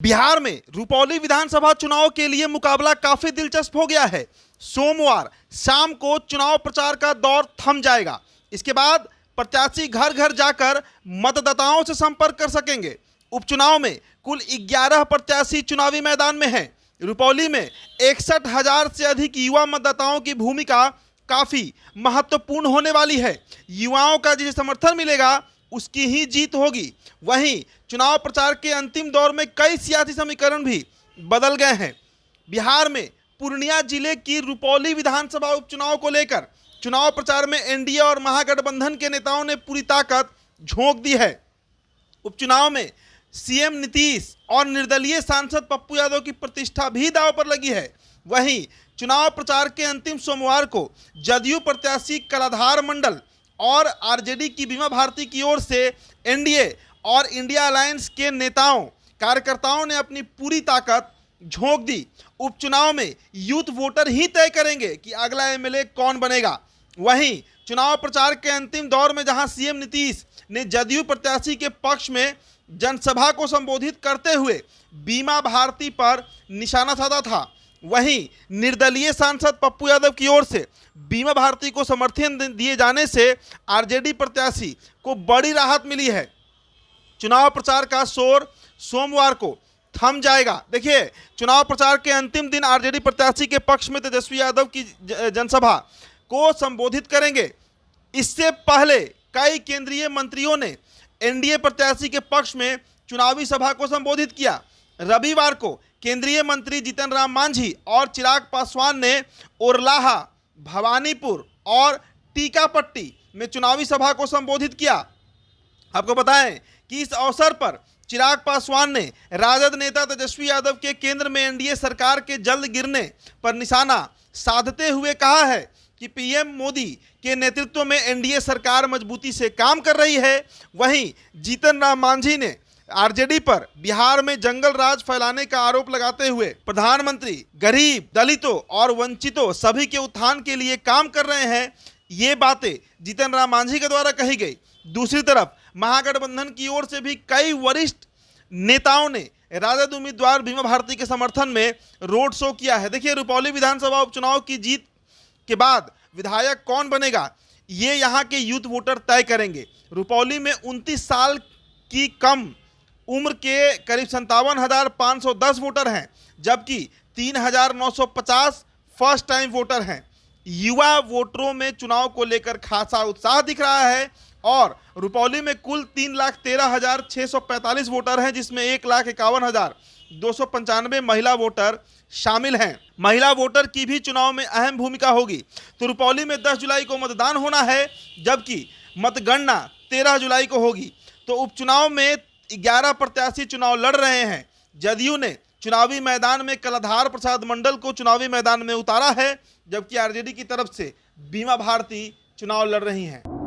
बिहार में रुपौली विधानसभा चुनाव के लिए मुकाबला काफी दिलचस्प हो गया है। सोमवार शाम को चुनाव प्रचार का दौर थम जाएगा। इसके बाद प्रत्याशी घर घर जाकर मतदाताओं से संपर्क कर सकेंगे। उपचुनाव में कुल 11 प्रत्याशी चुनावी मैदान में हैं। रुपौली में 61,000 से अधिक युवा मतदाताओं की भूमिका काफी महत्वपूर्ण होने वाली है। युवाओं का जिसे समर्थन मिलेगा उसकी ही जीत होगी। वहीं चुनाव प्रचार के अंतिम दौर में कई सियासी समीकरण भी बदल गए हैं। बिहार में पूर्णिया जिले की रुपौली विधानसभा उपचुनाव को लेकर चुनाव प्रचार में एनडीए और महागठबंधन के नेताओं ने पूरी ताकत झोंक दी है। उपचुनाव में सीएम नीतीश और निर्दलीय सांसद पप्पू यादव की प्रतिष्ठा भी दांव पर लगी है। वहीं चुनाव प्रचार के अंतिम सोमवार को जदयू प्रत्याशी कलाधार मंडल और आरजेडी की बीमा भारती की ओर से एनडीए और इंडिया अलायंस के नेताओं कार्यकर्ताओं ने अपनी पूरी ताकत झोंक दी। उपचुनाव में यूथ वोटर ही तय करेंगे कि अगला एमएलए कौन बनेगा। वहीं चुनाव प्रचार के अंतिम दौर में जहां सीएम नीतीश ने जदयू प्रत्याशी के पक्ष में जनसभा को संबोधित करते हुए बीमा भारती पर निशाना साधा था, वहीं निर्दलीय सांसद पप्पू यादव की ओर से बीमा भारती को समर्थन दिए जाने से आरजेडी प्रत्याशी को बड़ी राहत मिली है। चुनाव प्रचार का शोर सोमवार को थम जाएगा। देखिए, चुनाव प्रचार के अंतिम दिन आरजेडी प्रत्याशी के पक्ष में तेजस्वी यादव की जनसभा को संबोधित करेंगे। इससे पहले कई केंद्रीय मंत्रियों ने एनडीए प्रत्याशी के पक्ष में चुनावी सभा को संबोधित किया। रविवार को केंद्रीय मंत्री जीतन राम मांझी और चिराग पासवान ने ओरलाहा, भवानीपुर और टीकापट्टी में चुनावी सभा को संबोधित किया। आपको बताएं कि इस अवसर पर चिराग पासवान ने राजद नेता तेजस्वी यादव के केंद्र में एनडीए सरकार के जल्द गिरने पर निशाना साधते हुए कहा है कि पीएम मोदी के नेतृत्व में एनडीए सरकार मजबूती से काम कर रही है। वहीं जीतन राम मांझी ने आरजेडी पर बिहार में जंगल राज फैलाने का आरोप लगाते हुए प्रधानमंत्री गरीब, दलितों और वंचितों सभी के उत्थान के लिए काम कर रहे हैं, ये बातें जीतन राम मांझी के द्वारा कही गई। दूसरी तरफ महागठबंधन की ओर से भी कई वरिष्ठ नेताओं ने राजद उम्मीदवार बीमा भारती के समर्थन में रोड शो किया है। देखिए, रुपौली विधानसभा उपचुनाव की जीत के बाद विधायक कौन बनेगा ये यहाँ के यूथ वोटर तय करेंगे। रुपौली में 29 साल की कम उम्र के करीब 57,510 वोटर हैं, जबकि 3,950 फर्स्ट टाइम वोटर हैं। युवा वोटरों में चुनाव को लेकर खासा उत्साह दिख रहा है और रुपौली में कुल 3,13,645 वोटर हैं, जिसमें 1,51,295 महिला वोटर शामिल हैं। महिला वोटर की भी चुनाव में अहम भूमिका होगी। तो रुपौली में 10 जुलाई को मतदान होना है, जबकि मतगणना 13 जुलाई को होगी। तो उपचुनाव में 11 प्रत्याशी चुनाव लड़ रहे हैं। जदयू ने चुनावी मैदान में कलाधार प्रसाद मंडल को चुनावी मैदान में उतारा है, जबकि आरजेडी की तरफ से बीमा भारती चुनाव लड़ रही हैं।